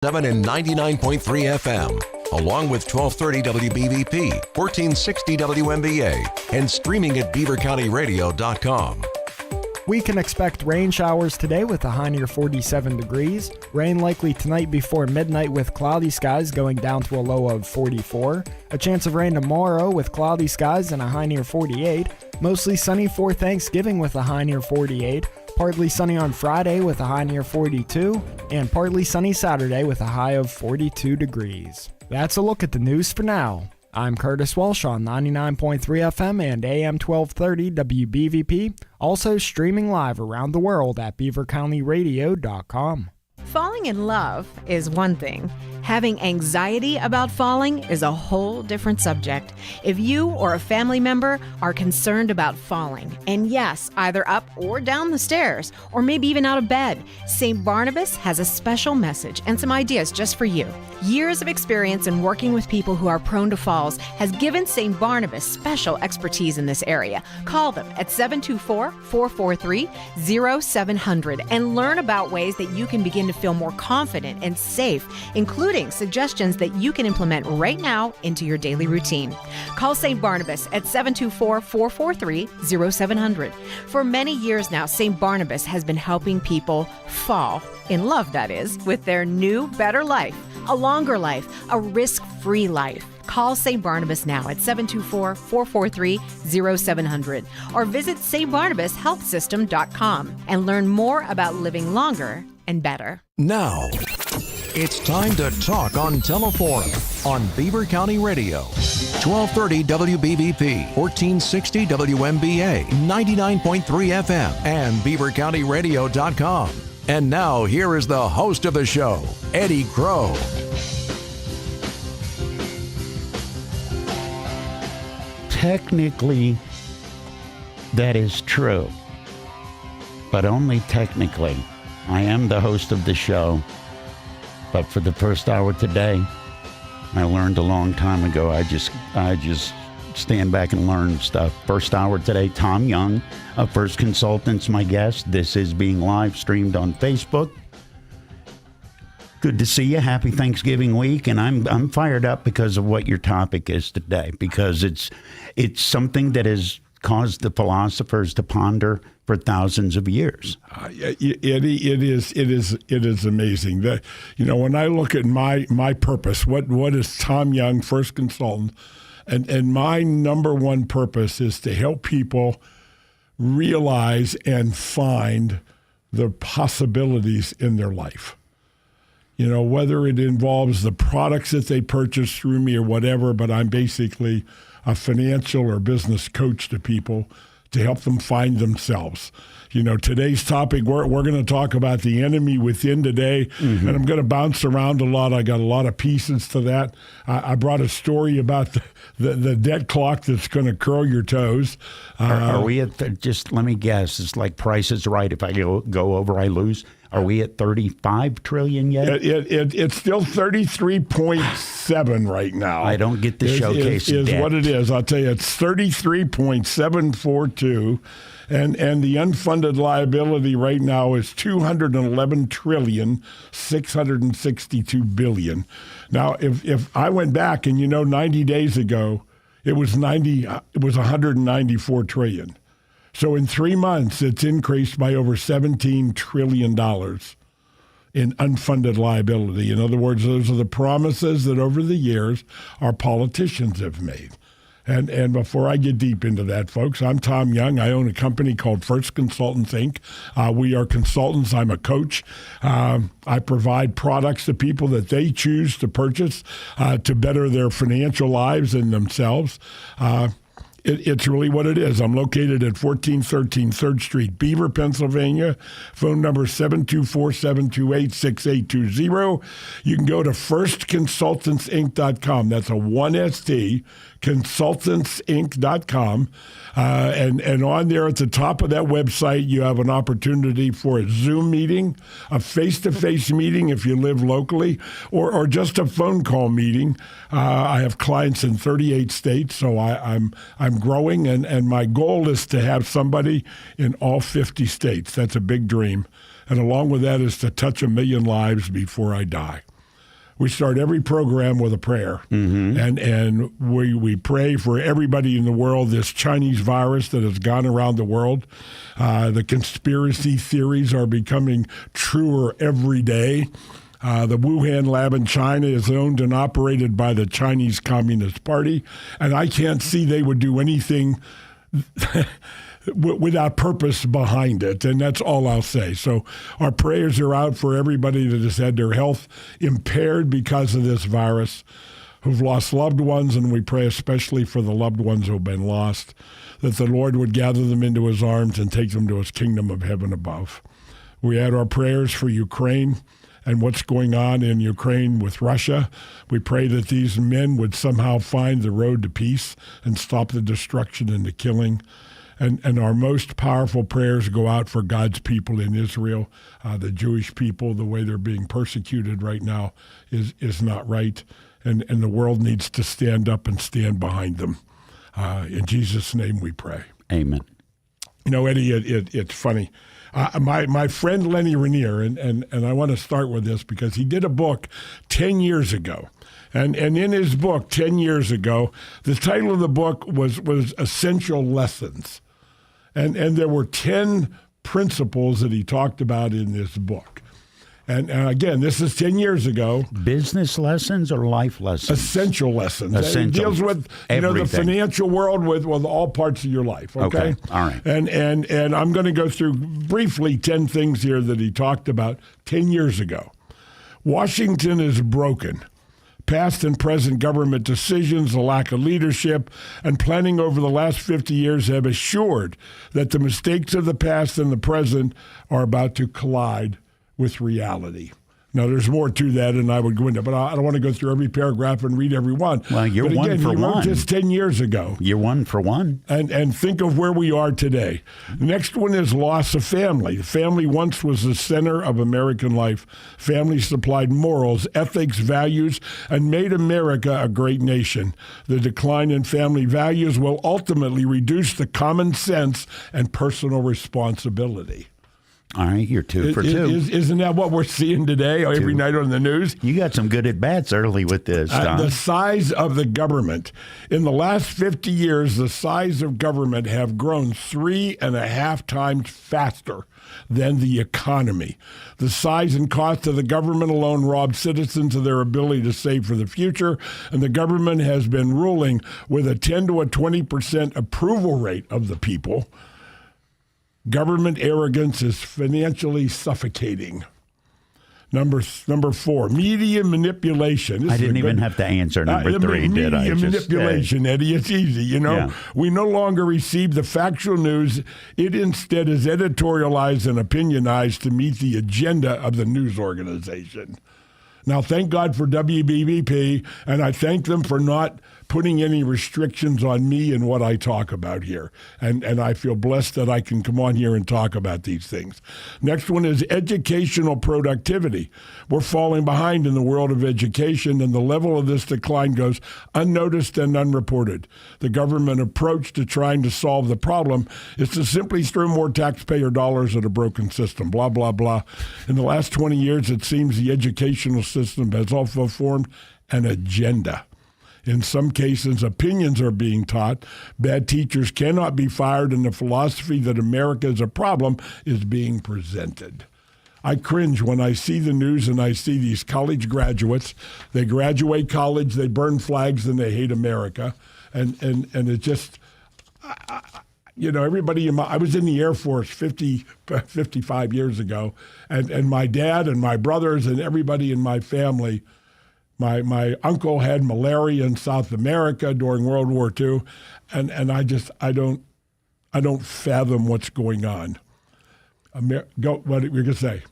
7 and 99.3 FM, along with 1230 WBVP, 1460 WMBA, and streaming at beavercountyradio.com. We can expect rain showers today with a high near 47 degrees. Rain likely tonight before midnight with cloudy skies going down to a low of 44. A chance of rain tomorrow with cloudy skies and a high near 48. Mostly sunny for Thanksgiving with a high near 48. Partly sunny on Friday with a high near 42, and partly sunny Saturday with a high of 42 degrees. That's a look at the news for now. I'm Curtis Walsh on 99.3 FM and AM 1230 WBVP, also streaming live around the world at beavercountyradio.com. Falling in love is one thing. Having anxiety about falling is a whole different subject. If you or a family member are concerned about falling, and yes, either up or down the stairs, or maybe even out of bed, St. Barnabas has a special message and some ideas just for you. Years of experience in working with people who are prone to falls has given St. Barnabas special expertise in this area. Call them at 724-443-0700 and learn about ways that you can begin to feel more confident and safe, including suggestions that you can implement right now into your daily routine. Call St. Barnabas at 724-443-0700. For many years now, St. Barnabas has been helping people fall in love, that is, with their new, better life, a longer life, a risk-free life. Call St. Barnabas now at 724-443-0700 or visit stbarnabashealthsystem.com and learn more about living longer and better. Now, it's time to talk on Teleforum on Beaver County Radio. 1230 WBVP, 1460 WMBA, 99.3 FM, and beavercountyradio.com. And now, here is the host of the show, Eddie Crow. Technically, that is true, but only technically. I am the host of the show, but for the first hour today, I learned a long time ago. I just stand back and learn stuff. First hour today, Tom Young of First Consultants, my guest. This is being live streamed on Facebook. Good to see you. Happy Thanksgiving week, and I'm fired up because of what your topic is today, because it's something that has caused the philosophers to ponder for thousands of years. It is amazing that, when I look at my purpose, what is Tom Young, First Consultant, and my number one purpose is to help people realize and find the possibilities in their life. Whether it involves the products that they purchase through me or whatever, but I'm basically a financial or business coach to people to help them find themselves. Today's topic, we're going to talk about the enemy within today, and I'm going to bounce around a lot. I got a lot of pieces to that. I brought a story about the debt clock that's going to curl your toes. Are we at, just let me guess, it's like Price is Right. If I go over, I lose. Are we at 35 trillion yet? It's still 33.7 right now. I don't get the showcase is debt. What it is. I'll tell you, it's 33.742, and the unfunded liability right now is 211,662 billion. Now, if I went back and 90 days ago, it was 194 trillion. So in 3 months, it's increased by over $17 trillion in unfunded liability. In other words, those are the promises that over the years our politicians have made. And before I get deep into that, folks, I'm Tom Young. I own a company called First Consultants, Inc. We are consultants. I'm a coach. I provide products to people that they choose to purchase to better their financial lives and themselves. It's really what it is. I'm located at 1413 3rd Street, Beaver, Pennsylvania. Phone number 724-728-6820. You can go to firstconsultantsinc.com. That's a 1ST, consultantsinc.com. And on there at the top of that website, you have an opportunity for a Zoom meeting, a face-to-face meeting if you live locally, or just a phone call meeting. I have clients in 38 states, so I'm growing, and my goal is to have somebody in all 50 states. That's a big dream. And along with that is to touch 1 million lives before I die. we start every program with a prayer. And we pray for everybody in the world, this Chinese virus that has gone around the world. The conspiracy theories are becoming truer every day. The Wuhan lab in China is owned and operated by the Chinese Communist Party, and I can't see they would do anything without purpose behind it, and that's all I'll say. So our prayers are out for everybody that has had their health impaired because of this virus, who've lost loved ones, and we pray especially for the loved ones who have been lost, that the Lord would gather them into his arms and take them to his kingdom of heaven above. We add our prayers for Ukraine and what's going on in Ukraine with Russia. We pray that these men would somehow find the road to peace and stop the destruction and the killing. And our most powerful prayers go out for God's people in Israel. The Jewish people, the way they're being persecuted right now is not right. And the world needs to stand up and stand behind them. In Jesus' name we pray. Amen. You know, Eddie, it's funny. My friend Lenny Rainier, and I want to start with this because he did a book 10 years ago. And in his book 10 years ago, the title of the book was Essential Lessons. And there were 10 principles that he talked about in this book. And again, this is 10 years ago. Business lessons or life lessons? Essential lessons. Essential. It deals with the financial world with all parts of your life. Okay. All right. And I'm going to go through briefly 10 things here that he talked about 10 years ago. Washington is broken. Past and present government decisions, the lack of leadership, and planning over the last 50 years have assured that the mistakes of the past and the present are about to collide with reality. Now, there's more to that, and I would go into, but I don't want to go through every paragraph and read every one. Well, you're but again, one for he wrote one. this 10 years ago. You're one for one. And think of where we are today. The next one is loss of family. The family once was the center of American life. Family supplied morals, ethics, values, and made America a great nation. The decline in family values will ultimately reduce the common sense and personal responsibility. All right, you're two for two. Isn't that what we're seeing today, every night on the news? You got some good at-bats early with this, Tom. The size of the government. In the last 50 years, the size of government have grown 3.5 times faster than the economy. The size and cost of the government alone rob citizens of their ability to save for the future, and the government has been ruling with a 10 to a 20% approval rate of the people. Government arrogance is financially suffocating. Number 4, media manipulation. I didn't even have to answer number 3, did I? Media manipulation, Eddie. It's easy, you know. Yeah. We no longer receive the factual news. It instead is editorialized and opinionized to meet the agenda of the news organization. Now, thank God for WBBP, and I thank them for not putting any restrictions on me and what I talk about here. And I feel blessed that I can come on here and talk about these things. Next one is educational productivity. We're falling behind in the world of education, and the level of this decline goes unnoticed and unreported. The government approach to trying to solve the problem is to simply throw more taxpayer dollars at a broken system, blah, blah, blah. In the last 20 years, it seems the educational system has also formed an agenda. In some cases, opinions are being taught. Bad teachers cannot be fired, and the philosophy that America is a problem is being presented. I cringe when I see the news and I see these college graduates. They graduate college, they burn flags, and they hate America. And it just, you know, everybody I was in the Air Force 55 years ago, and my dad and my brothers and everybody in my family. My uncle had malaria in South America during World War II, and I don't fathom what's going on. What are you going to say?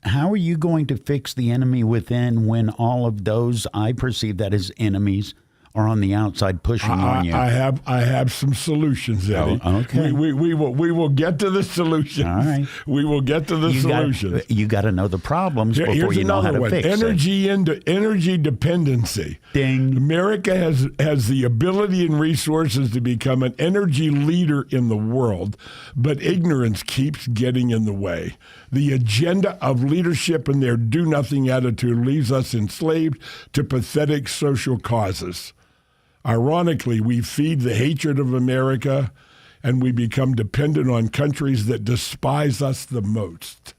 How are you going to fix the enemy within when all of those I perceive that as enemies or on the outside pushing on you? I have some solutions, Eddie. Oh, okay. We will get to the solutions. All right. We will get to the solutions. You got to know the problems before Here's you know how another to one. fix it. Energy dependency. Ding. America has the ability and resources to become an energy leader in the world, but ignorance keeps getting in the way. The agenda of leadership and their do-nothing attitude leaves us enslaved to pathetic social causes. Ironically, we feed the hatred of America, and we become dependent on countries that despise us the most.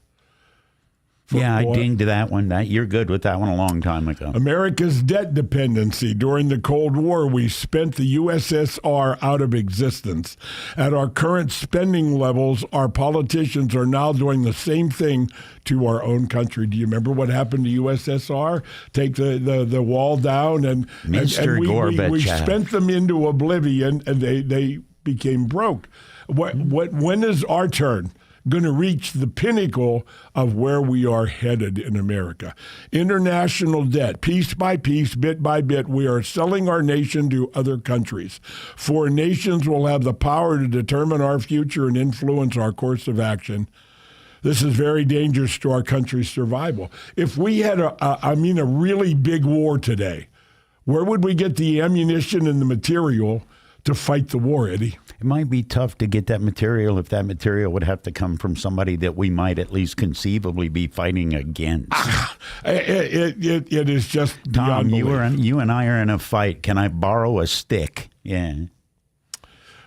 I dinged that one. You're good with that one a long time ago. America's debt dependency. During the Cold War, we spent the USSR out of existence. At our current spending levels, our politicians are now doing the same thing to our own country. Do you remember what happened to USSR? Take the wall down, and Mr. Gorbachev. We spent them into oblivion, and they became broke. When is our turn going to reach the pinnacle of where we are headed in America? International debt, piece by piece, bit by bit, we are selling our nation to other countries. Foreign nations will have the power to determine our future and influence our course of action. This is very dangerous to our country's survival. If we had a really big war today, where would we get the ammunition and the material to fight the war, Eddie? It might be tough to get that material if that material would have to come from somebody that we might at least conceivably be fighting against. It is just Tom, beyond you and I are in a fight. Can I borrow a stick? Yeah.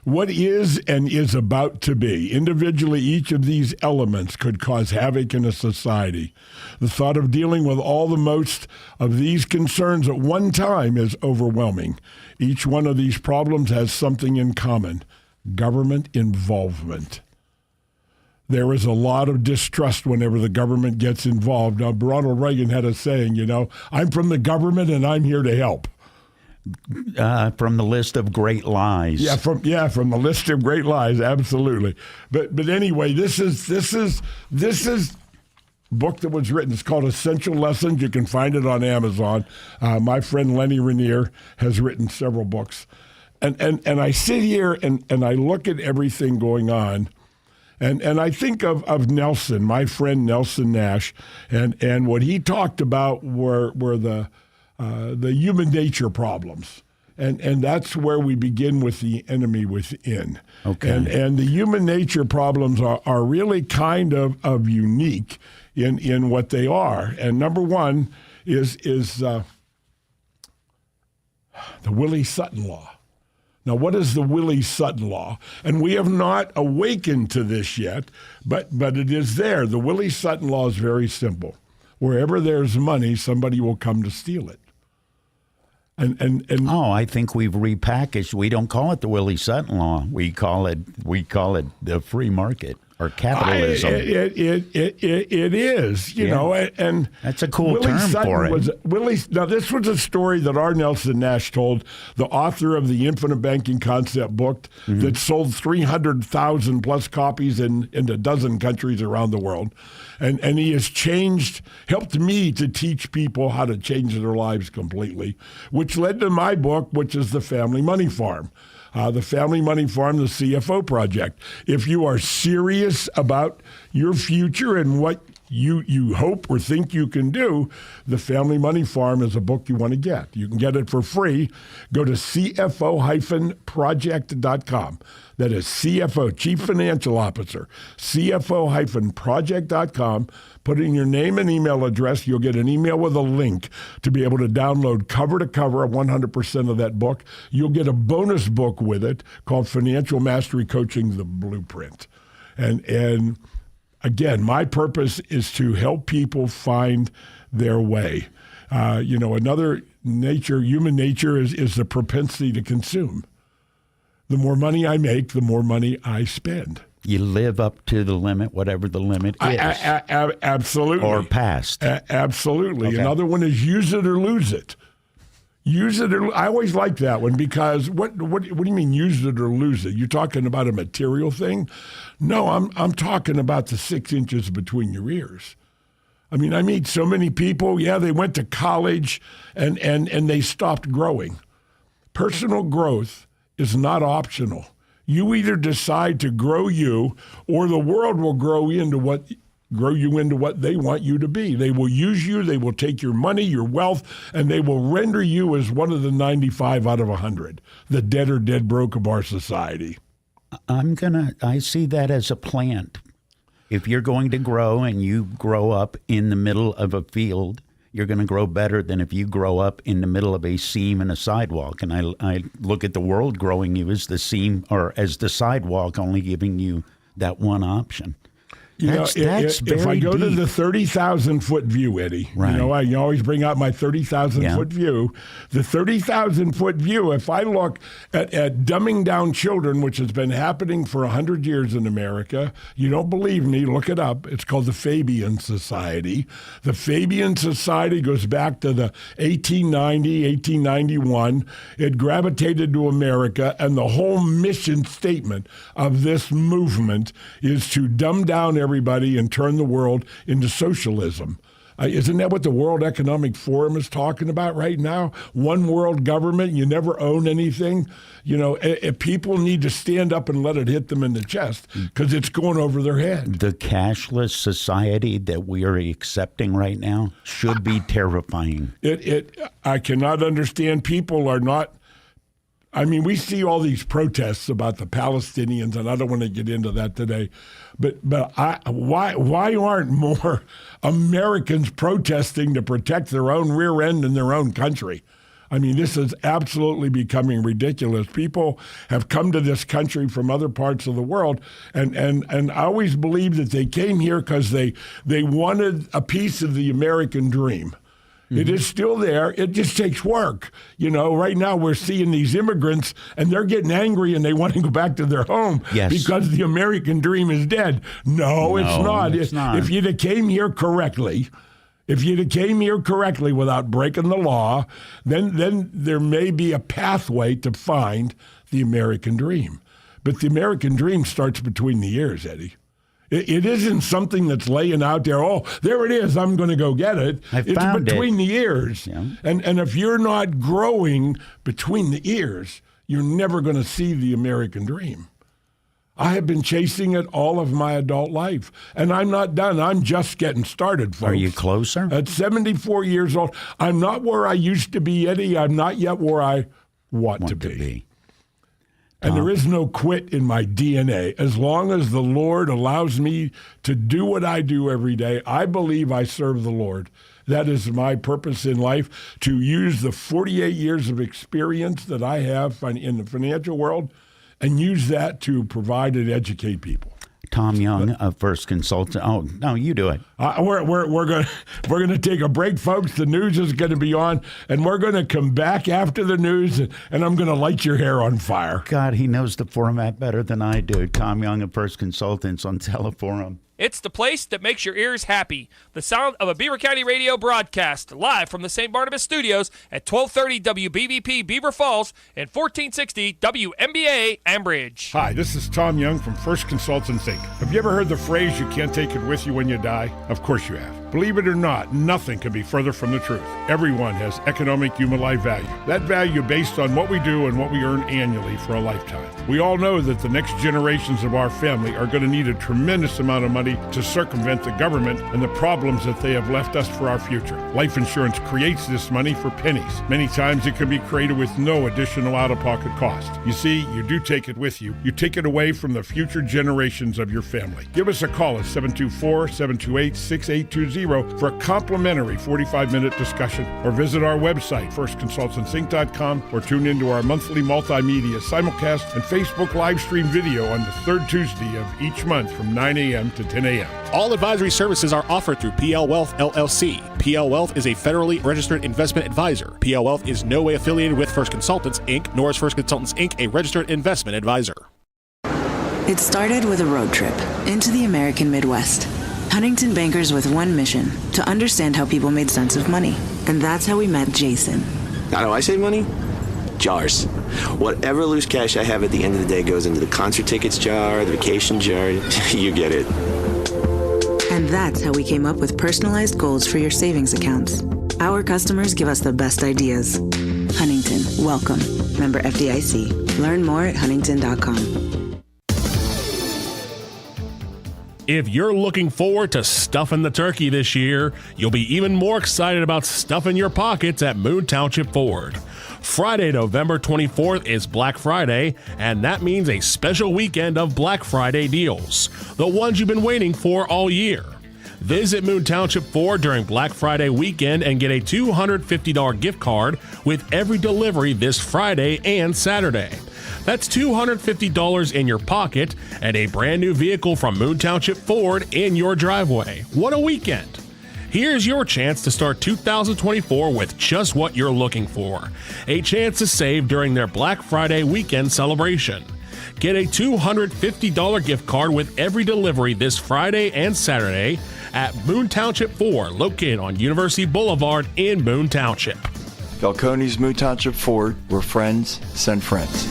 What is and is about to be. Individually, each of these elements could cause havoc in a society. The thought of dealing with all the most of these concerns at one time is overwhelming. Each one of these problems has something in common: government involvement. There is a lot of distrust whenever the government gets involved. Now, Ronald Reagan had a saying, I'm from the government and I'm here to help. From the list of great lies. From the list of great lies, absolutely. But anyway, this is book that was written. It's called Essential Lessons. You can find it on Amazon. My friend Lenny Rainier has written several books, and I sit here and I look at everything going on, and I think of Nelson, my friend Nelson Nash, and what he talked about were the human nature problems. And that's where we begin with the enemy within. Okay. And the human nature problems are really kind of unique in what they are. And number one is the Willie Sutton Law. Now, what is the Willie Sutton Law? And we have not awakened to this yet, but it is there. The Willie Sutton Law is very simple. Wherever there's money, somebody will come to steal it. I think we've repackaged. We don't call it the Willie Sutton Law. We call it the free market or capitalism. It is, you know, and that's a cool Willie term Sutton for it. Now, this was a story that R. Nelson Nash told, the author of the Infinite Banking Concept book that sold 300,000 plus copies in a dozen countries around the world. And he has helped me to teach people how to change their lives completely, which led to my book, which is The Family Money Farm. The Family Money Farm, the CFO Project. If you are serious about your future and what you hope or think you can do, The Family Money Farm is a book you want to get. You can get it for free. Go to CFO-project.com. That is CFO, Chief Financial Officer, CFO-project.com. Put in your name and email address. You'll get an email with a link to be able to download cover to cover 100% of that book. You'll get a bonus book with it called Financial Mastery Coaching, The Blueprint. And again, my purpose is to help people find their way. Another human nature is the propensity to consume. The more money I make, the more money I spend. You live up to the limit, whatever the limit is. Absolutely. Or past. Absolutely. Okay. Another one is use it or lose it. Use it or I always like that one because what do you mean use it or lose it? You're talking about a material thing? No, I'm talking about the 6 inches between your ears. I mean, I meet so many people, they went to college and they stopped growing. Personal growth is not optional. You either decide to grow you, or the world will grow you into what they want you to be. They will use you, they will take your money, your wealth, and they will render you as one of the 95 out of 100, the dead or dead broke of our society. I see that as a plant. If you're going to grow and you grow up in the middle of a field, you're going to grow better than if you grow up in the middle of a seam and a sidewalk. And I look at the world growing you as the seam or as the sidewalk, only giving you that one option. That's if I go to the 30,000-foot view, Eddie, right. I always bring out my 30,000-foot view. The 30,000-foot view, if I look at dumbing down children, which has been happening for 100 years in America, you don't believe me, look it up. It's called the Fabian Society. The Fabian Society goes back to the 1890, 1891. It gravitated to America, and the whole mission statement of this movement is to dumb down everybody and turn the world into socialism. Isn't that what the World Economic Forum is talking about right now? One world government, you never own anything. People need to stand up and let it hit them in the chest because it's going over their head. The cashless society that we are accepting right now should be terrifying. I cannot understand. People are not. We see all these protests about the Palestinians, and I don't want to get into that today. But why aren't more Americans protesting to protect their own rear end in their own country? This is absolutely becoming ridiculous. People have come to this country from other parts of the world, and I always believed that they came here because they wanted a piece of the American dream. It is still there. It just takes work. Right now we're seeing these immigrants, and they're getting angry, and they want to go back to their home because the American dream is dead. No, it's not. If you'd have came here correctly, without breaking the law, then there may be a pathway to find the American dream. But the American dream starts between the ears, Eddie. It isn't something that's laying out there, oh, there it is, I'm going to go get it. It's between the ears. Yeah. And if you're not growing between the ears, you're never going to see the American dream. I have been chasing it all of my adult life, and I'm not done. I'm just getting started, folks. Are you closer? At 74 years old, I'm not where I used to be, Eddie. I'm not yet where I want to be. And there is no quit in my DNA. As long as the Lord allows me to do what I do every day, I believe I serve the Lord. That is my purpose in life, to use the 48 years of experience that I have in the financial world and use that to provide and educate people. Tom Young, a First Consultant. Oh, no, you do it. We're going to take a break, folks. The news is going to be on, and we're going to come back after the news, and I'm going to light your hair on fire. God, he knows the format better than I do. Tom Young of First Consultants on Teleforum. It's the place that makes your ears happy. The sound of a Beaver County radio broadcast live from the St. Barnabas studios at 1230 WBVP Beaver Falls and 1460 WMBA Ambridge. Hi, this is Tom Young from First Consultants, Inc. Have you ever heard the phrase, you can't take it with you when you die? Of course you have. Believe it or not, nothing can be further from the truth. Everyone has economic human life value. That value based on what we do and what we earn annually for a lifetime. We all know that the next generations of our family are going to need a tremendous amount of money to circumvent the government and the problems that they have left us for our future. Life insurance creates this money for pennies. Many times it can be created with no additional out-of-pocket cost. You see, you do take it with you. You take it away from the future generations of your family. Give us a call at 724-728-6820 for a complimentary 45-minute discussion, or visit our website, firstconsultantsinc.com, or tune into our monthly multimedia simulcast and Facebook live stream video on the third Tuesday of each month from 9 a.m. to 10 a.m. All advisory services are offered through PL Wealth, LLC. PL Wealth is a federally registered investment advisor. PL Wealth is no way affiliated with First Consultants, Inc., nor is First Consultants, Inc. a registered investment advisor. It started with a road trip into the American Midwest. Huntington bankers with one mission, to understand how people made sense of money. And that's how we met Jason. How do I save money? Jars. Whatever loose cash I have at the end of the day goes into the concert tickets jar, the vacation jar. You get it. And that's how we came up with personalized goals for your savings accounts. Our customers give us the best ideas. Huntington, welcome. Member FDIC. Learn more at huntington.com. If you're looking forward to stuffing the turkey this year, you'll be even more excited about stuffing your pockets at Moon Township Ford. Friday, November 24th is Black Friday, and that means a special weekend of Black Friday deals, the ones you've been waiting for all year. Visit Moon Township Ford during Black Friday weekend and get a $250 gift card with every delivery this Friday and Saturday. That's $250 in your pocket and a brand new vehicle from Moon Township Ford in your driveway. What a weekend! Here's your chance to start 2024 with just what you're looking for. A chance to save during their Black Friday weekend celebration. Get a $250 gift card with every delivery this Friday and Saturday at Moon Township 4, located on University Boulevard in Moon Township. Falcone's Moon Township Ford, where friends send friends.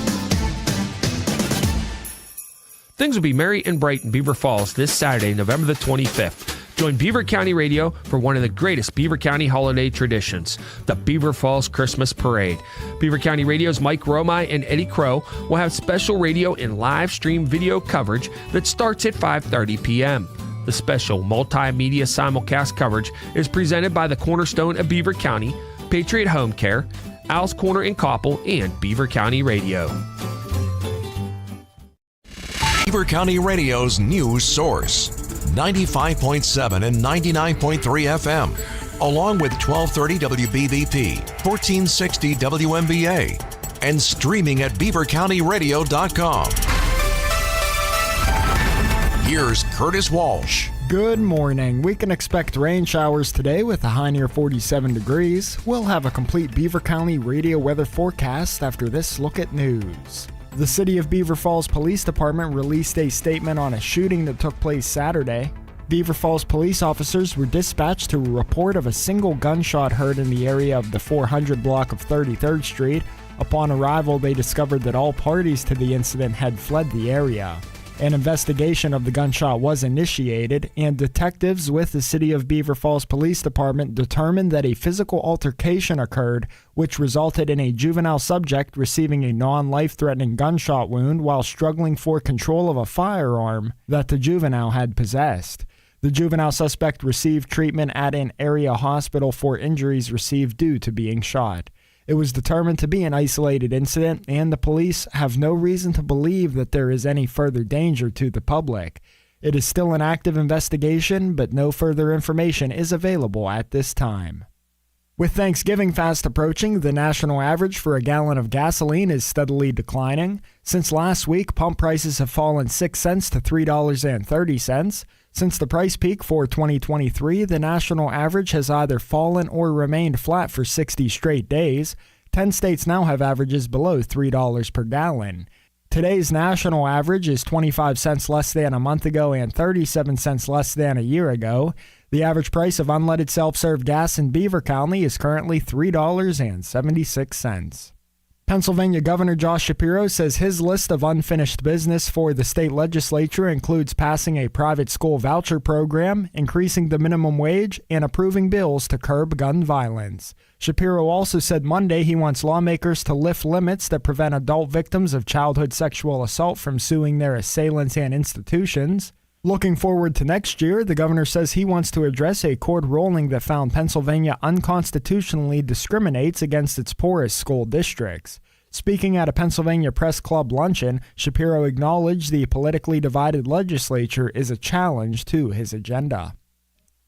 Things will be merry and bright in Beaver Falls this Saturday, November the 25th. Join Beaver County Radio for one of the greatest Beaver County holiday traditions, the Beaver Falls Christmas Parade. Beaver County Radio's Mike Romai and Eddie Crow will have special radio and live stream video coverage that starts at 5:30 p.m. The special multimedia simulcast coverage is presented by the Cornerstone of Beaver County, Patriot Home Care, Al's Corner in Coppell, and Beaver County Radio. Beaver County Radio's news source. 95.7 and 99.3 FM, along with 1230 WBVP, 1460 WMBA, and streaming at beavercountyradio.com. Here's Curtis Walsh. Good morning. We can expect rain showers today with a high near 47 degrees. We'll have a complete Beaver County radio weather forecast after this look at news. The City of Beaver Falls Police Department released a statement on a shooting that took place Saturday. Beaver Falls police officers were dispatched to a report of a single gunshot heard in the area of the 400 block of 33rd Street. Upon arrival, they discovered that all parties to the incident had fled the area. An investigation of the gunshot was initiated, and detectives with the City of Beaver Falls Police Department determined that a physical altercation occurred, which resulted in a juvenile subject receiving a non-life-threatening gunshot wound while struggling for control of a firearm that the juvenile had possessed. The juvenile suspect received treatment at an area hospital for injuries received due to being shot. It was determined to be an isolated incident, and the police have no reason to believe that there is any further danger to the public. It is still an active investigation, but no further information is available at this time. With Thanksgiving fast approaching, the national average for a gallon of gasoline is steadily declining. Since last week, pump prices have fallen 6 cents to $3.30. Since the price peak for 2023, the national average has either fallen or remained flat for 60 straight days. 10 states now have averages below $3 per gallon. Today's national average is 25 cents less than a month ago and 37 cents less than a year ago. The average price of unleaded self-serve gas in Beaver County is currently $3.76. Pennsylvania Governor Josh Shapiro says his list of unfinished business for the state legislature includes passing a private school voucher program, increasing the minimum wage, and approving bills to curb gun violence. Shapiro also said Monday he wants lawmakers to lift limits that prevent adult victims of childhood sexual assault from suing their assailants and institutions. Looking forward to next year, the governor says he wants to address a court ruling that found Pennsylvania unconstitutionally discriminates against its poorest school districts. Speaking at a Pennsylvania Press Club luncheon, Shapiro acknowledged the politically divided legislature is a challenge to his agenda.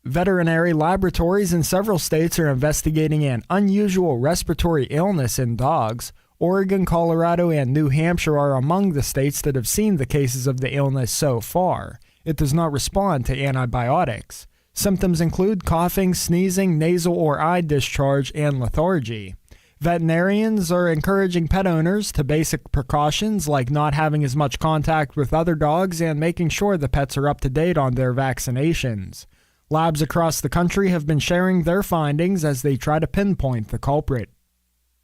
Veterinary laboratories in several states are investigating an unusual respiratory illness in dogs. Oregon, Colorado, and New Hampshire are among the states that have seen the cases of the illness so far. It does not respond to antibiotics. Symptoms include coughing, sneezing, nasal or eye discharge, and lethargy. Veterinarians are encouraging pet owners to basic precautions like not having as much contact with other dogs and making sure the pets are up to date on their vaccinations. Labs across the country have been sharing their findings as they try to pinpoint the culprit.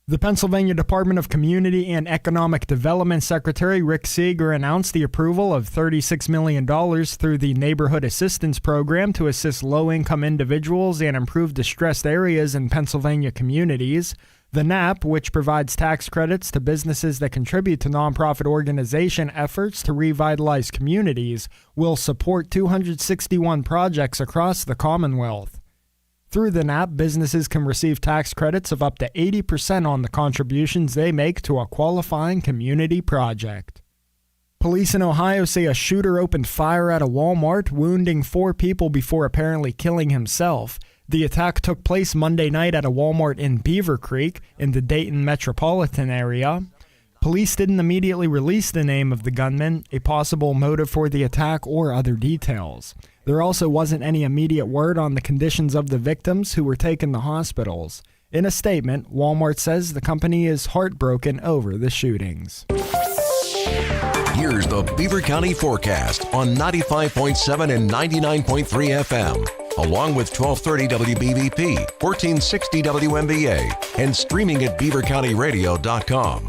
The Pennsylvania Department of Community and Economic Development Secretary Rick Seeger announced the approval of $36 million through the Neighborhood Assistance Program to assist low-income individuals and improve distressed areas in Pennsylvania communities. The NAP, which provides tax credits to businesses that contribute to nonprofit organization efforts to revitalize communities, will support 261 projects across the Commonwealth. Through the NAP, businesses can receive tax credits of up to 80% on the contributions they make to a qualifying community project. Police in Ohio say a shooter opened fire at a Walmart, wounding 4 people before apparently killing himself. The attack took place Monday night at a Walmart in Beaver Creek in the Dayton metropolitan area. Police didn't immediately release the name of the gunman, a possible motive for the attack, or other details. There also wasn't any immediate word on the conditions of the victims who were taken to hospitals. In a statement, Walmart says the company is heartbroken over the shootings. Here's the Beaver County forecast on 95.7 and 99.3 FM, along with 1230 WBVP, 1460 WMBA, and streaming at beavercountyradio.com.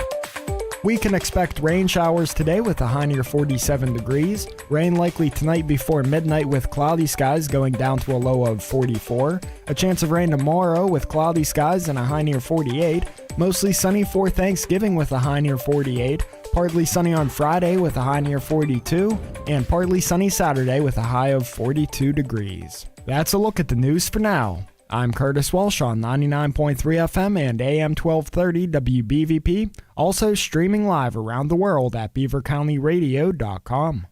We can expect rain showers today with a high near 47 degrees. Rain likely tonight before midnight with cloudy skies going down to a low of 44. A chance of rain tomorrow with cloudy skies and a high near 48. Mostly sunny for Thanksgiving with a high near 48. Partly sunny on Friday with a high near 42. And partly sunny Saturday with a high of 42 degrees. That's a look at the news for now. I'm Curtis Walsh on 99.3 FM and AM 1230 WBVP, also streaming live around the world at beavercountyradio.com.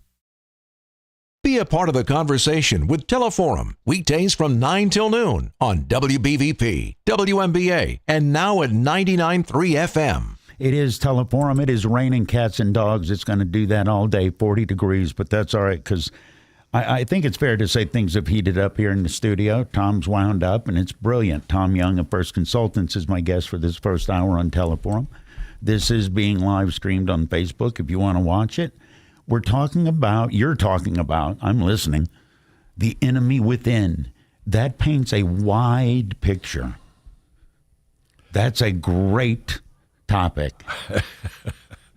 Be a part of the conversation with Teleforum, weekdays from 9 till noon on WBVP, WMBA, and now at 99.3 FM. It is Teleforum. It is raining cats and dogs. It's going to do that all day, 40 degrees, but that's all right because I think it's fair to say things have heated up here in the studio. Tom's wound up, and it's brilliant. Tom Young of First Consultants is my guest for this first hour on Teleforum. This is being live streamed on Facebook if you want to watch it. You're talking about, I'm listening, the enemy within. That paints a wide picture. That's a great topic.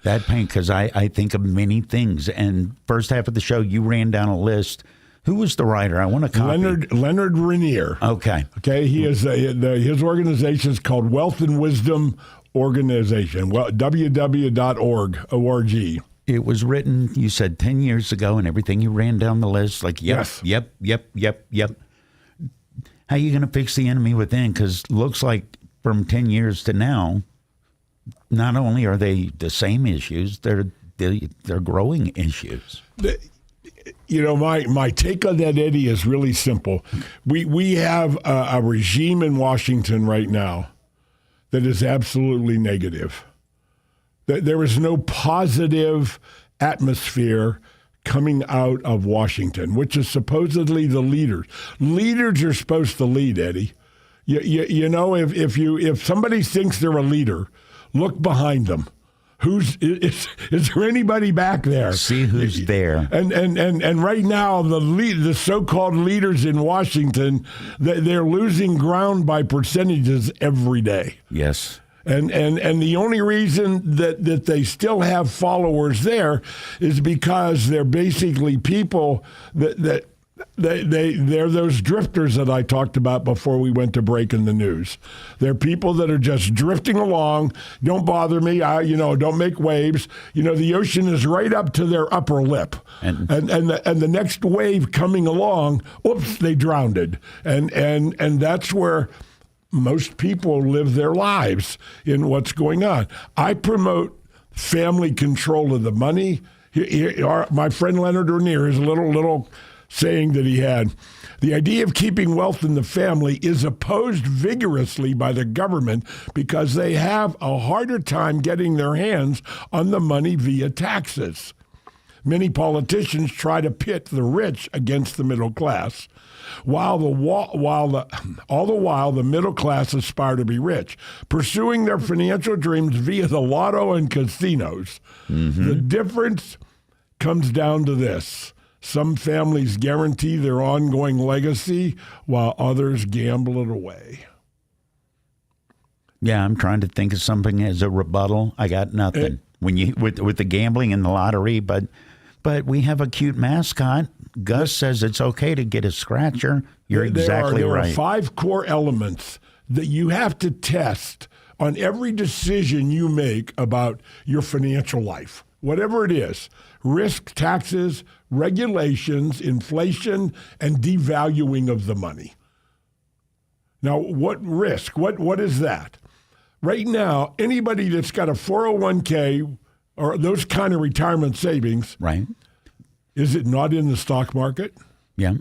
That paint, because I think of many things. And first half of the show, you ran down a list. Who was the writer? I want to copy. Leonard Rainier. Okay. He is his organization is called Wealth and Wisdom Organization. Well, www.org. It was written, you said, 10 years ago, and everything you ran down the list, like, yep. How are you going to fix the enemy within? Because looks like from 10 years to now, not only are they the same issues, they're growing issues. My take on that, Eddie, is really simple. We have a regime in Washington right now that is absolutely negative. There is no positive atmosphere coming out of Washington, which is supposedly the leaders. Leaders are supposed to lead, Eddie. If somebody thinks they're a leader, look behind them. Is there anybody back there? See who's there. And right now, the so-called leaders in Washington, they're losing ground by percentages every day. Yes. And the only reason that they still have followers there is because they're basically people that they're those drifters that I talked about before we went to break in the news. They're people that are just drifting along. Don't bother me. Don't make waves. The ocean is right up to their upper lip, and the next wave coming along, oops, they drowned. And that's where most people live their lives in what's going on. I promote family control of the money. My friend Leonard Rainier, his little saying that he had, the idea of keeping wealth in the family is opposed vigorously by the government because they have a harder time getting their hands on the money via taxes. Many politicians try to pit the rich against the middle class, all the while the middle class aspire to be rich, pursuing their financial dreams via the lotto and casinos. Mm-hmm. The difference comes down to this. Some families guarantee their ongoing legacy while others gamble it away. Yeah, I'm trying to think of something as a rebuttal. I got nothing. With the gambling and the lottery, but we have a cute mascot. Gus says it's okay to get a scratcher. You're exactly right. There are 5 core elements that you have to test on every decision you make about your financial life, whatever it is, risk, taxes, regulations, inflation, and devaluing of the money. Now, what risk? What is that? Right now, anybody that's got a 401k or those kind of retirement savings, Right. is it not in the stock market? Yeah.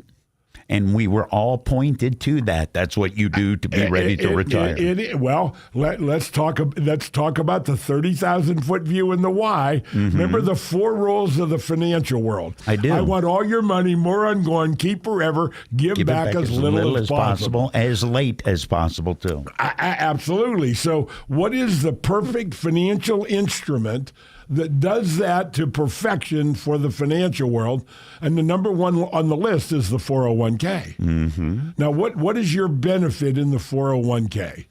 And we were all pointed to that. That's what you do to be ready to retire. Well, let's talk about the 30,000-foot view and the why. Remember the 4 rules of the financial world. I do. I want all your money, more ongoing, keep forever, give back as little as possible. As late as possible, too. Absolutely. So what is the perfect financial instrument that does that to perfection for the financial world? And the number one on the list is the 401k. Now, what is your benefit in the 401k?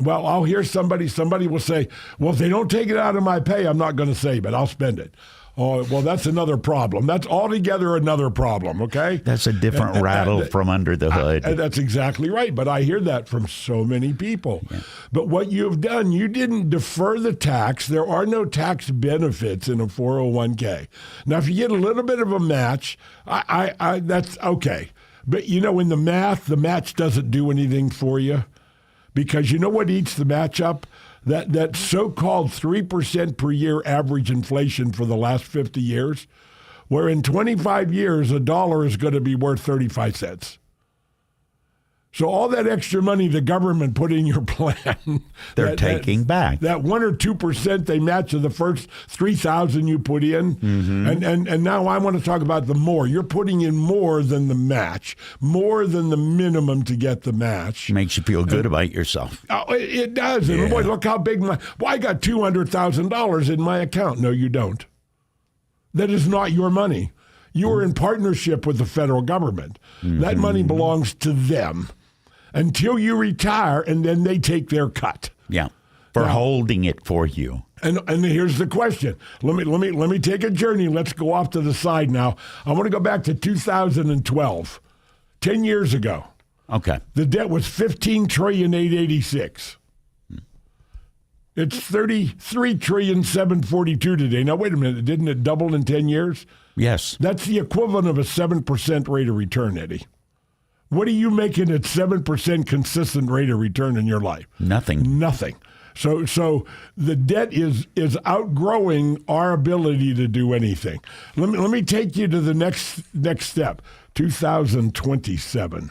Well, I'll hear somebody will say, well, if they don't take it out of my pay, I'm not going to save it. I'll spend it. Oh, well, that's another problem. That's altogether another problem, okay? That's a different rattle from under the hood. That's exactly right, but I hear that from so many people. Yeah. But what you've done, you didn't defer the tax. There are no tax benefits in a 401k. Now, if you get a little bit of a match, that's okay. But, in the match doesn't do anything for you, because you know what eats the match up? That so-called 3% per year average inflation for the last 50 years, where in 25 years, $1 is going to be worth 35 cents. So all that extra money the government put in your plan, they're taking back. That 1 or 2% they match of the first 3,000 you put in, and now I want to talk about the more. You're putting in more than the match, more than the minimum to get the match. Makes you feel good about yourself. Oh, it does. And boy, look how big I got $200,000 in my account. No, you don't. That is not your money. You are in partnership with the federal government. That money belongs to them until you retire, and then they take their cut. Yeah, for holding it for you. And here's the question. Let me take a journey. Let's go off to the side now. I want to go back to 2012, 10 years ago. Okay. The debt was $15,886,000,000. It's $33,742,000,000 today. Now wait a minute. Didn't it double in 10 years? Yes. That's the equivalent of a 7% rate of return, Eddie. What are you making at 7% consistent rate of return in your life? Nothing. So the debt is outgrowing our ability to do anything. Let me take you to the next step, 2027.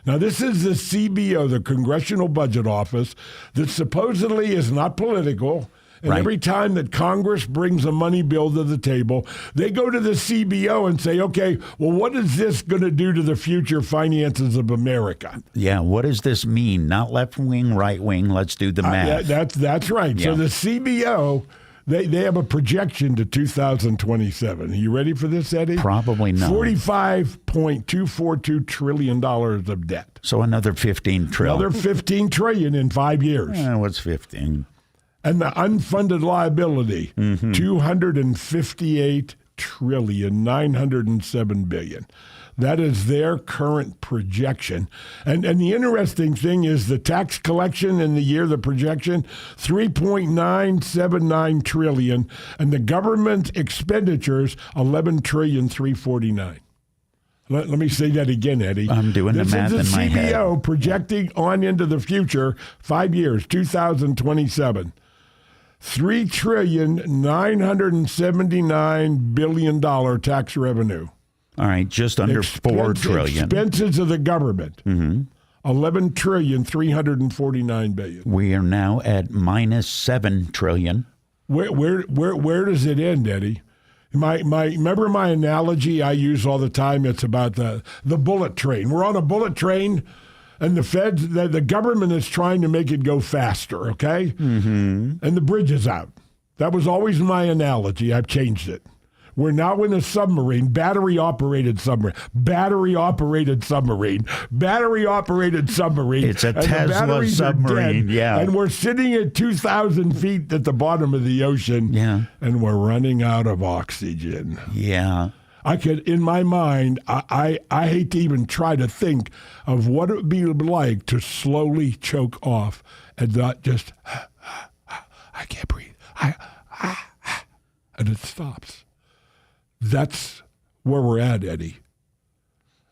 Now, this is the CBO, the Congressional Budget Office, that supposedly is not political. And every time that Congress brings a money bill to the table, they go to the CBO and say, okay, well, what is this going to do to the future finances of America? Yeah, what does this mean? Not left wing, right wing. Let's do the math. That's right. Yeah. So the CBO, they have a projection to 2027. Are you ready for this, Eddie? Probably not. $45.242 trillion of debt. So another $15 trillion. Another $15 trillion in 5 years. What's 15? And the unfunded liability, $258,907,000,000,000. That is their current projection. And the interesting thing is the tax collection in the year, the projection, $3.979 trillion, and the government expenditures, $11,349,000,000. Let me say that again, Eddie. I'm doing the math in my head. This is the CBO projecting on into the future, 5 years, 2027. $3,979,000,000,000 tax revenue. All right, just under $4 trillion. Expenses of the government. $11,349,000,000,000. We are now at minus $7 trillion. Where does it end, Eddie? Remember my analogy I use all the time? It's about the bullet train. We're on a bullet train. And the government is trying to make it go faster, okay? And the bridge is out. That was always my analogy. I've changed it. We're now in a submarine, battery-operated submarine. It's a Tesla submarine, yeah. And we're sitting at 2,000 feet at the bottom of the ocean, and we're running out of oxygen. Yeah. I could, in my mind, I hate to even try to think of what it would be like to slowly choke off and not just I can't breathe. And it stops. That's where we're at, Eddie.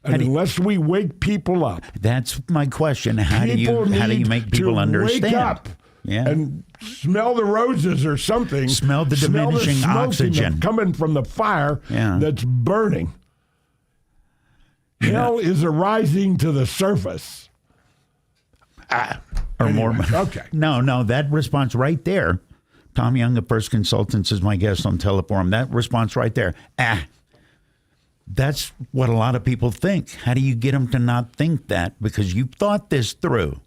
And unless we wake people up. That's my question. How do you make people understand? Wake up and smell the roses or something. Smell the diminishing oxygen coming from the fire that's burning. Hell is arising to the surface. Okay. No, that response right there. Tom Young of First Consultants is my guest on Teleforum. That response right there. That's what a lot of people think. How do you get them to not think that? Because you've thought this through.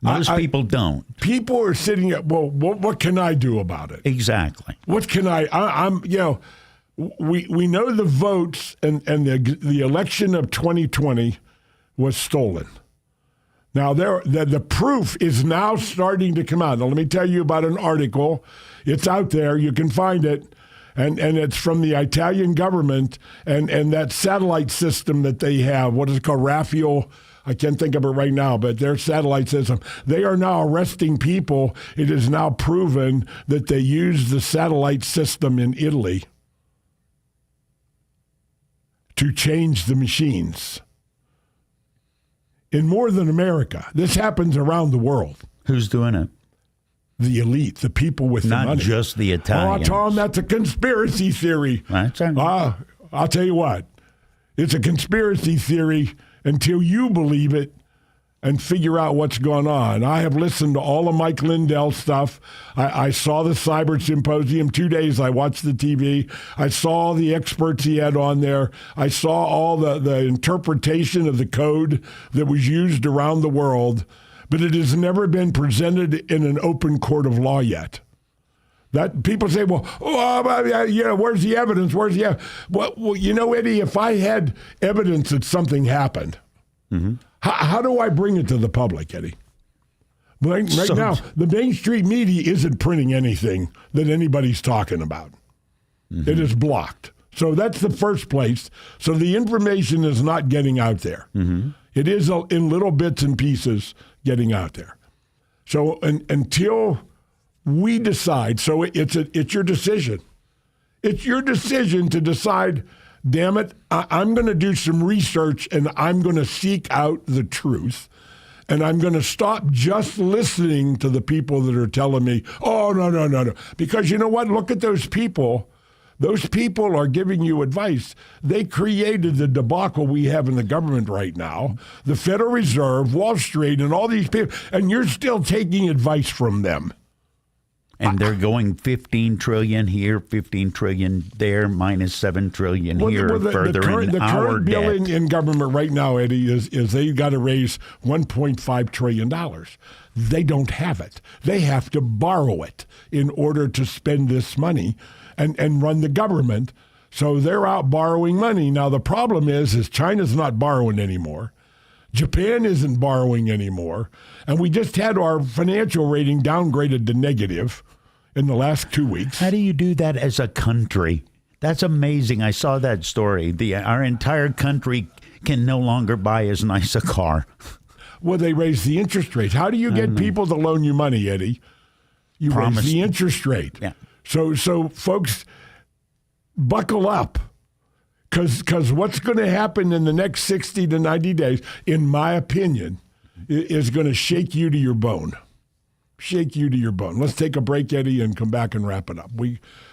Most people don't. People are sitting at, well, what can I do about it? Exactly. What can I'm we know the votes and the election of 2020 was stolen. Now, the proof is now starting to come out. Now, let me tell you about an article. It's out there. You can find it. And it's from the Italian government and that satellite system that they have. What is it called? Rafael? I can't think of it right now, but their satellite system. They are now arresting people. It is now proven that they use the satellite system in Italy to change the machines. In more than America. This happens around the world. Who's doing it? The elite, the people with the money. Not just the Italians. Oh, Tom, that's a conspiracy theory. I'll tell you what. It's a conspiracy theory until you believe it and figure out what's going on. I have listened to all of Mike Lindell's stuff. I saw the Cyber Symposium 2 days. I watched the TV. I saw the experts he had on there. I saw all the interpretation of the code that was used around the world. But it has never been presented in an open court of law yet. That people say, where's the evidence? Where's the evidence? Well, Eddie, if I had evidence that something happened, how do I bring it to the public, Eddie? Right now, the mainstream media isn't printing anything that anybody's talking about. It is blocked. So that's the first place. So the information is not getting out there. It is in little bits and pieces getting out there. So until we decide, so it's your decision. It's your decision to decide, damn it, I'm going to do some research and I'm going to seek out the truth. And I'm going to stop just listening to the people that are telling me, oh, no. Because you know what? Look at those people. Those people are giving you advice. They created the debacle we have in the government right now, the Federal Reserve, Wall Street, and all these people, and you're still taking advice from them. And they're going 15 trillion here, 15 trillion there, minus 7 trillion here, further in our current debt. bill in government right now, Eddie, is they've got to raise $1.5 trillion. They don't have it. They have to borrow it in order to spend this money and run the government. So they're out borrowing money. Now, the problem is China's not borrowing anymore. Japan isn't borrowing anymore. And we just had our financial rating downgraded to negative in the last 2 weeks. How do you do that as a country? That's amazing. I saw that story. Our entire country can no longer buy as nice a car. Well, they raise the interest rate. How do you get people to loan you money, Eddie? You raise the interest rate. Yeah. So folks, buckle up. Because what's going to happen in the next 60 to 90 days, in my opinion, is going to shake you to your bone. Shake you to your bone. Let's take a break, Eddie, and come back and wrap it up.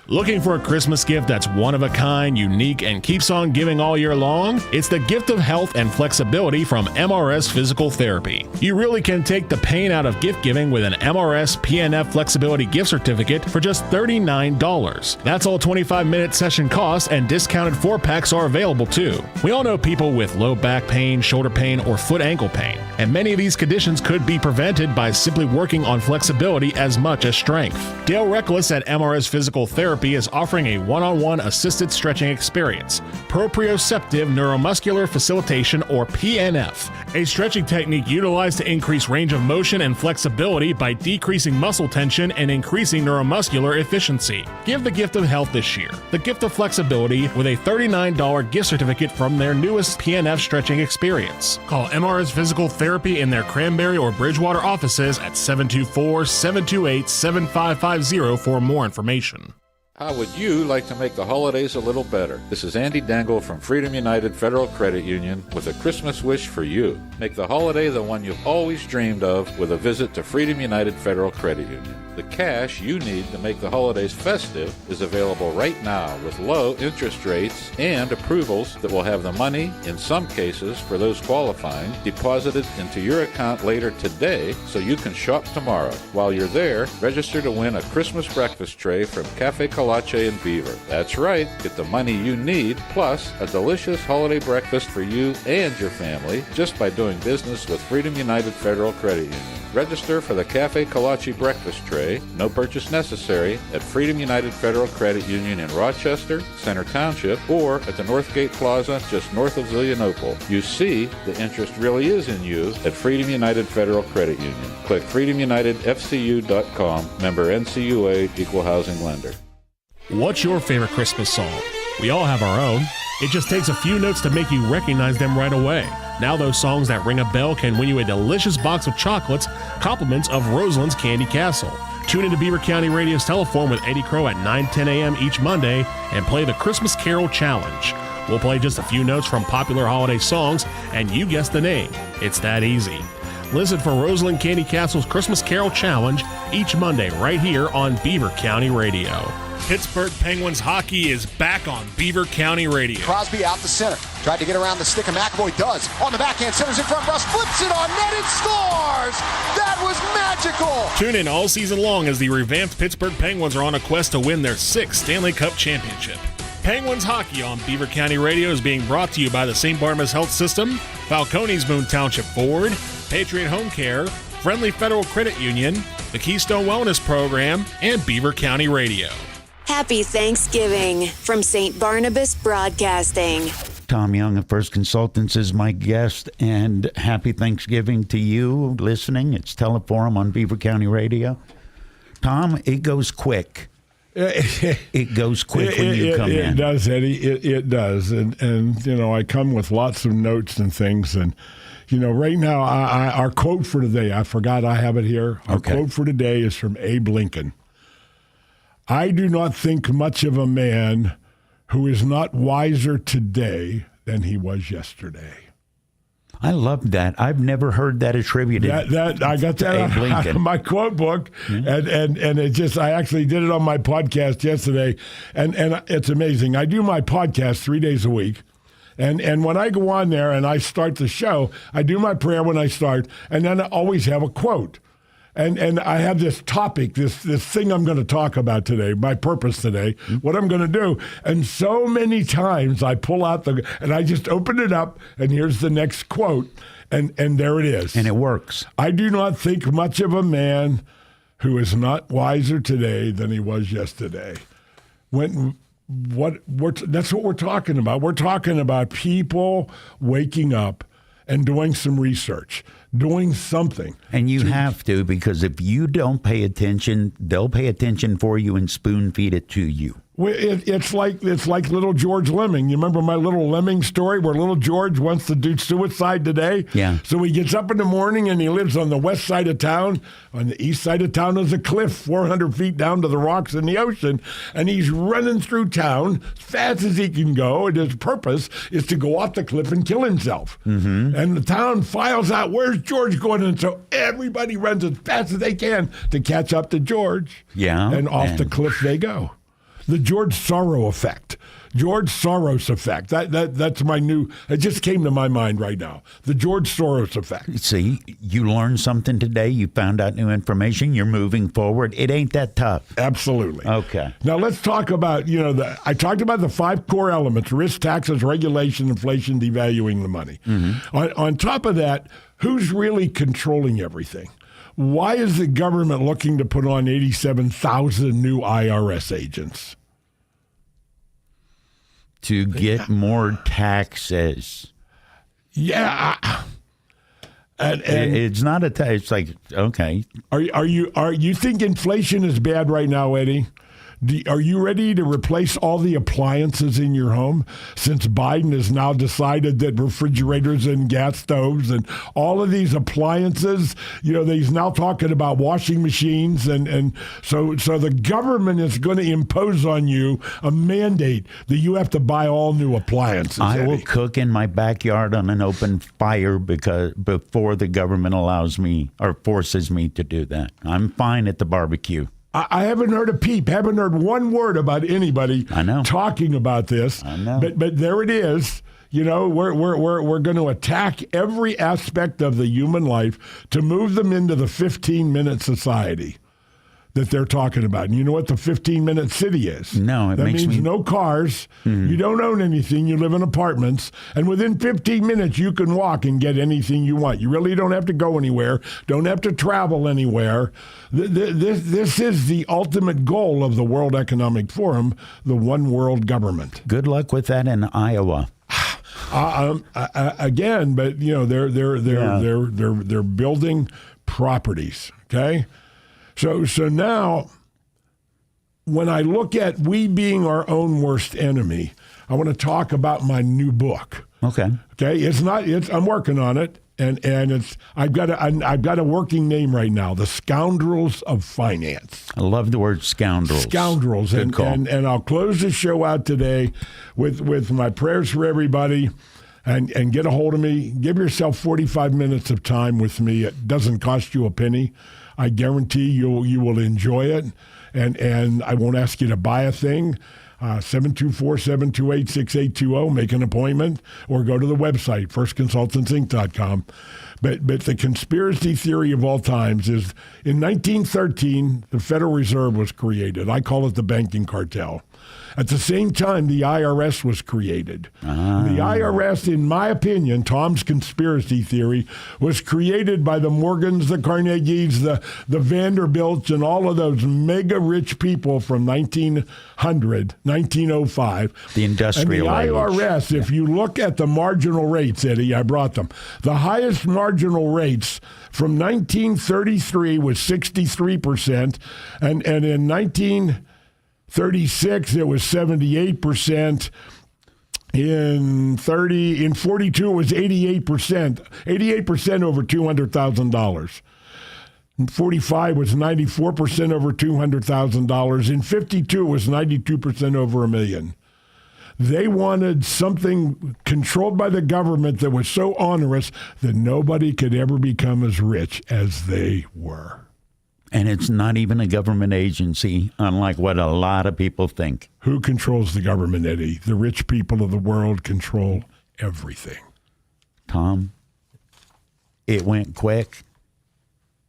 Looking for a Christmas gift that's one of a kind, unique, and keeps on giving all year long? It's the gift of health and flexibility from MRS Physical Therapy. You really can take the pain out of gift giving with an MRS PNF Flexibility Gift Certificate for just $39. That's all 25-minute session costs, and discounted 4-packs are available too. We all know people with low back pain, shoulder pain, or foot ankle pain, and many of these conditions could be prevented by simply working on flexibility as much as strength. Dale Reckless at MRS Physical Therapy is offering a one-on-one assisted stretching experience, proprioceptive neuromuscular facilitation, or PNF, a stretching technique utilized to increase range of motion and flexibility by decreasing muscle tension and increasing neuromuscular efficiency. Give the gift of health this year, the gift of flexibility, with a $39 gift certificate from their newest PNF stretching experience. Call MRS Physical Therapy in their Cranberry or Bridgewater offices at 724 844-728-7550 for more information. How would you like to make the holidays a little better? This is Andy Dangle from Freedom United Federal Credit Union with a Christmas wish for you. Make the holiday the one you've always dreamed of with a visit to Freedom United Federal Credit Union. The cash you need to make the holidays festive is available right now with low interest rates and approvals that will have the money, in some cases for those qualifying, deposited into your account later today so you can shop tomorrow. While you're there, register to win a Christmas breakfast tray from Cafe Colache in Beaver. That's right, get the money you need plus a delicious holiday breakfast for you and your family just by doing business with Freedom United Federal Credit Union. Register for the Cafe Colache breakfast tray, no purchase necessary, at Freedom United Federal Credit Union in Rochester, Center Township, or at the Northgate Plaza just north of Zelienople. You see, the interest really is in you at Freedom United Federal Credit Union. Click freedomunitedfcu.com, member NCUA, equal housing lender. What's your favorite Christmas song? We all have our own. It just takes a few notes to make you recognize them right away. Now those songs that ring a bell can win you a delicious box of chocolates, compliments of Roseland's Candy Castle. Tune into Beaver County Radio's Teleform with Eddie Crow at 9-10 a.m. each Monday and play the Christmas Carol Challenge. We'll play just a few notes from popular holiday songs, and you guess the name. It's that easy. Listen for Roseland Candy Castle's Christmas Carol Challenge each Monday right here on Beaver County Radio. Pittsburgh Penguins hockey is back on Beaver County Radio. Crosby out the center. Tried to get around the stick, and McAvoy does. On the backhand, centers in front. Russ flips it on net and scores! That was magical! Tune in all season long as the revamped Pittsburgh Penguins are on a quest to win their 6th Stanley Cup championship. Penguins hockey on Beaver County Radio is being brought to you by the St. Barnabas Health System, Falcone's Moon Township Ford, Patriot Home Care, Friendly Federal Credit Union, the Keystone Wellness Program, and Beaver County Radio. Happy Thanksgiving from St. Barnabas Broadcasting. Tom Young of First Consultants is my guest, and happy Thanksgiving to you listening. It's Teleforum on Beaver County Radio. Tom, it goes quick. It goes quick when you come in. It does, Eddie. It does. And you know, I come with lots of notes and things. And, you know, right now, our quote for today, I forgot I have it here. Our quote for today is from Abe Lincoln. I do not think much of a man who is not wiser today than he was yesterday. I love that. I've never heard that attributed. I got that out of my quote book, and it just, I actually did it on my podcast yesterday, and it's amazing. I do my podcast 3 days a week, and when I go on there and I start the show, I do my prayer when I start, and then I always have a quote. And I have this topic, this thing I'm going to talk about today, my purpose today, what I'm going to do. And so many times I pull out and I just open it up, and here's the next quote, and there it is. And it works. I do not think much of a man who is not wiser today than he was yesterday. That's what we're talking about. We're talking about people waking up and doing some research, doing something. And you have to, because if you don't pay attention, they'll pay attention for you and spoon feed it to you. It's like little George Lemming. You remember my little Lemming story where little George wants to do suicide today? Yeah. So he gets up in the morning and he lives on the west side of town. On the east side of town is a cliff 400 feet down to the rocks in the ocean. And he's running through town as fast as he can go. And his purpose is to go off the cliff and kill himself. Mm-hmm. And the town files out, where's George going? And so everybody runs as fast as they can to catch up to George. Yeah. And off the cliff they go. The George Soros effect. George Soros effect. That's my new, it just came to my mind right now. The George Soros effect. See, you learned something today. You found out new information. You're moving forward. It ain't that tough. Absolutely. Okay. Now let's talk about, I talked about the 5 core elements: risk, taxes, regulation, inflation, devaluing the money. Mm-hmm. On top of that, who's really controlling everything? Why is the government looking to put on 87,000 new IRS agents? To get more taxes. Yeah. And it's not it's like, okay. Are you think inflation is bad right now, Eddie? Are you ready to replace all the appliances in your home since Biden has now decided that refrigerators and gas stoves and all of these appliances, he's now talking about washing machines. And so the government is going to impose on you a mandate that you have to buy all new appliances. I will cook in my backyard on an open fire before the government allows me or forces me to do that. I'm fine at the barbecue. I haven't heard a peep, haven't heard one word about anybody talking about this. I know. But there it is. We're going to attack every aspect of the human life to move them into the 15-minute society that they're talking about. And you know what the 15-minute city is? No, that means no cars. You don't own anything. You live in apartments. And within 15 minutes, you can walk and get anything you want. You really don't have to go anywhere. Don't have to travel anywhere. This is the ultimate goal of the World Economic Forum, the one world government. Good luck with that in Iowa. Again, but they're building properties. Okay. So now, when I look at we being our own worst enemy, I want to talk about my new book. Okay. I'm working on it, and I've got a working name right now, The Scoundrels of Finance. I love the word scoundrels. Scoundrels. Good call. And I'll close the show out today with my prayers for everybody. And get a hold of me. Give yourself 45 minutes of time with me. It doesn't cost you a penny. I guarantee you will enjoy it. And I won't ask you to buy a thing. 724-728-6820. Make an appointment or go to the website, firstconsultantsinc.com. But the conspiracy theory of all times is in 1913, the Federal Reserve was created. I call it the banking cartel. At the same time, the IRS was created. The IRS, in my opinion, Tom's conspiracy theory, was created by the Morgans, the Carnegies, the Vanderbilts, and all of those mega rich people from 1905. The industrial age. And the IRS, if you look at the marginal rates, Eddie, I brought them. The highest marginal rates from 1933 was 63%, and in 1936 it was 78%. In 42 it was 88% over $200,000. In 45 was 94% over $200,000. In 52 it was 92% over $1 million. They wanted something controlled by the government that was so onerous that nobody could ever become as rich as they were. And it's not even a government agency, unlike what a lot of people think. Who controls the government, Eddie? The rich people of the world control everything. Tom, it went quick.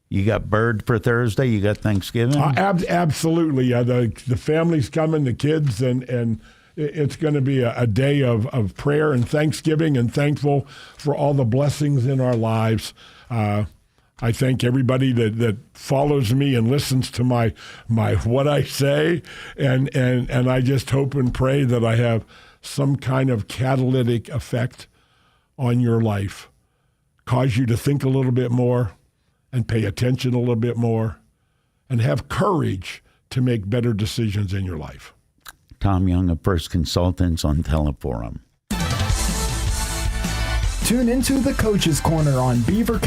You got bird for Thursday? You got Thanksgiving? Absolutely. The family's coming, the kids, and it's going to be a day of prayer and thanksgiving and thankful for all the blessings in our lives. I thank everybody that follows me and listens to my what I say, and I just hope and pray that I have some kind of catalytic effect on your life, cause you to think a little bit more and pay attention a little bit more and have courage to make better decisions in your life. Tom Young of First Consultants on Teleforum. Tune into the Coach's Corner on Beaver